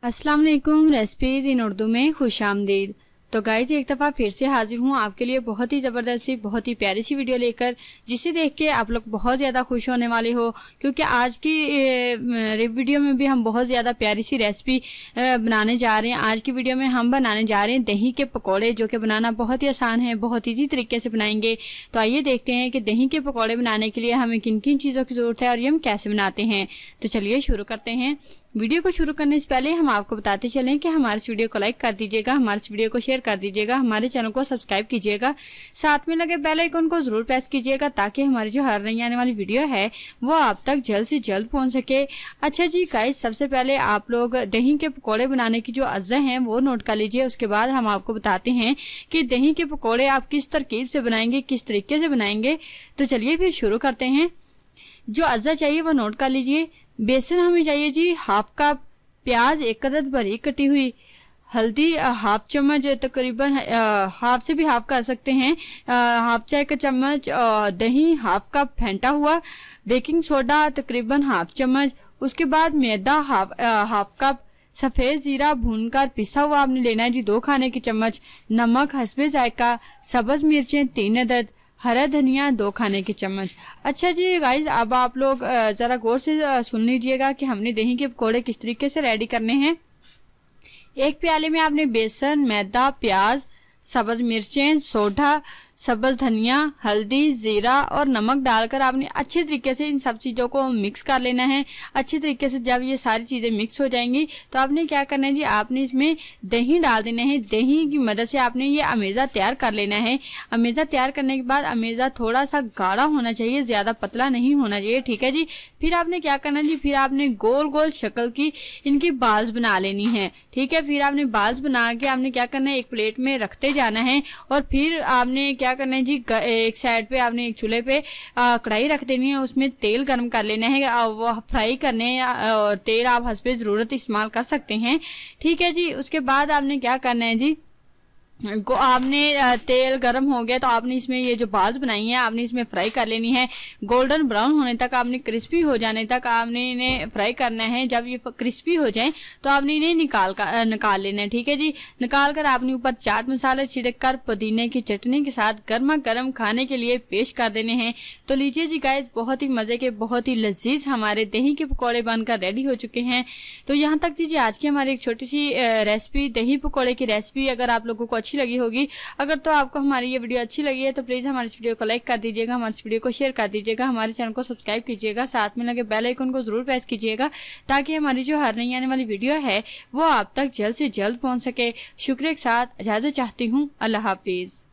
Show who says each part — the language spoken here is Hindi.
Speaker 1: अस्सलाम वालेकुम। रेसिपीज इन उर्दू में खुश आमदीद। तो गाइस, एक दफ़ा फिर से हाजिर हूँ आपके लिए बहुत ही ज़बरदस्त सी बहुत ही प्यारी सी वीडियो लेकर, जिसे देख के आप लोग बहुत ज़्यादा खुश होने वाले हो, क्योंकि आज की वीडियो में भी हम बहुत ज़्यादा प्यारी सी रेसिपी बनाने जा रहे हैं। आज की वीडियो में हम बनाने जा रहे हैं दही के पकौड़े, जो कि बनाना बहुत ही आसान है, बहुत ईजी तरीके से बनाएंगे। तो आइए देखते हैं कि दही के पकौड़े बनाने के लिए हमें किन किन चीज़ों की ज़रूरत है और ये हम कैसे बनाते हैं। तो चलिए शुरू करते हैं। वीडियो को शुरू करने से पहले हम आपको बताते चलें कि हमारे इस वीडियो को लाइक कर दीजिएगा, हमारे इस वीडियो को शेयर कर दीजिएगा, हमारे चैनल को सब्सक्राइब कीजिएगा, साथ में लगे बेल आइकन को जरूर प्रेस कीजिएगा, ताकि हमारी जो हर नई आने वाली वीडियो है वो आप तक जल्द से जल्द पहुंच सके। अच्छा जी गाइस, सबसे पहले आप लोग दही के पकौड़े बनाने की जो अज्जा हैं वो नोट कर लीजिए। उसके बाद हम आपको बताते हैं कि दही के पकौड़े आप किस तरकीब से बनाएंगे, किस तरीके से बनाएंगे। तो चलिए फिर शुरू करते हैं। जो अज्जा चाहिए वो नोट कर लीजिए। बेसन हमें चाहिए जी हाफ कप, प्याज एक अदद बारीक कटी हुई, हल्दी हाफ चम्मच, तकरीबन हाफ से भी हाफ कर सकते हैं, हाफ चाय का चम्मच, दही हाफ कप फेंटा हुआ, बेकिंग सोडा तकरीबन हाफ चम्मच। उसके बाद मैदा हाफ कप, सफ़ेद ज़ीरा भूनकर पिसा हुआ आपने लेना है जी 2 खाने की चम्मच, नमक हस्बे जायका, सब्ज़ मिर्चें 3 अदद, हरा धनिया 2 खाने की चम्मच। अच्छा जी गाइस, अब आप लोग ज़रा गौर से सुन लीजिएगा कि हमने दही के पकौड़े किस तरीके से रेडी करने हैं। एक प्याले में आपने बेसन, मैदा, प्याज, सब्ज़ मिर्चें, सोडा, सब्ज़ धनिया, हल्दी, ज़ीरा और नमक डालकर आपने अच्छे तरीके से इन सब चीज़ों को मिक्स कर लेना है। अच्छे तरीके से जब ये सारी चीज़ें मिक्स हो जाएंगी तो आपने क्या करना है जी, आपने इसमें दही डाल देना है। दही की मदद से आपने ये अमेज़ा तैयार कर लेना है। अमेज़ा तैयार करने के बाद अमेज़ा थोड़ा सा गाढ़ा होना चाहिए, ज़्यादा पतला नहीं होना चाहिए, ठीक है जी। फिर आपने क्या करना है जी, फिर आपने गोल गोल शक्ल की इनकी बाल्स बना लेनी है, ठीक है। फिर आपने बाल्स बना के आपने क्या करना है, एक प्लेट में रखते जाना है। और फिर आपने क्या करना है जी, एक साइड पे आपने एक चूल्हे पे कढ़ाई रख देनी है, उसमें तेल गर्म कर लेना है, वो फ्राई करने हैं। तेल आप हस्बे ज़रूरत इस्तेमाल कर सकते हैं, ठीक है जी। उसके बाद आपने क्या करना है जी, आपने तेल गर्म हो गया तो आपने इसमें ये जो बाल्स बनाई है आपने इसमें फ्राई कर लेनी है। गोल्डन ब्राउन होने तक आपने, क्रिस्पी हो जाने तक आपने इन्हें फ्राई करना है। जब ये क्रिस्पी हो जाए तो आपने इन्हें निकाल लेना है, ठीक है जी। निकाल कर आपने ऊपर चाट मसाला छिड़क कर पुदीने की चटनी के साथ गर्मा गर्म खाने के लिए पेश कर देने हैं। तो लीजिए जी गाइस, बहुत ही मज़े के, बहुत ही लजीज हमारे दही के पकौड़े बनकर रेडी हो चुके हैं। तो यहाँ तक दीजिए आज की हमारी एक छोटी सी रेसिपी, दही पकौड़े की रेसिपी अगर आप लोगों को अच्छी लगी होगी, अगर तो आपको हमारी ये वीडियो अच्छी लगी है तो प्लीज़ हमारे इस वीडियो को लाइक कर दीजिएगा, हमारे इस वीडियो को शेयर कर दीजिएगा, हमारे चैनल को सब्सक्राइब कीजिएगा, साथ में लगे बेल आइकन को जरूर प्रेस कीजिएगा, ताकि हमारी जो हर नई आने वाली वीडियो है वो आप तक जल्द से जल्द पहुंच सके। शुक्रिया के साथ इजाज़त चाहती हूँ। अल्लाह हाफिज़।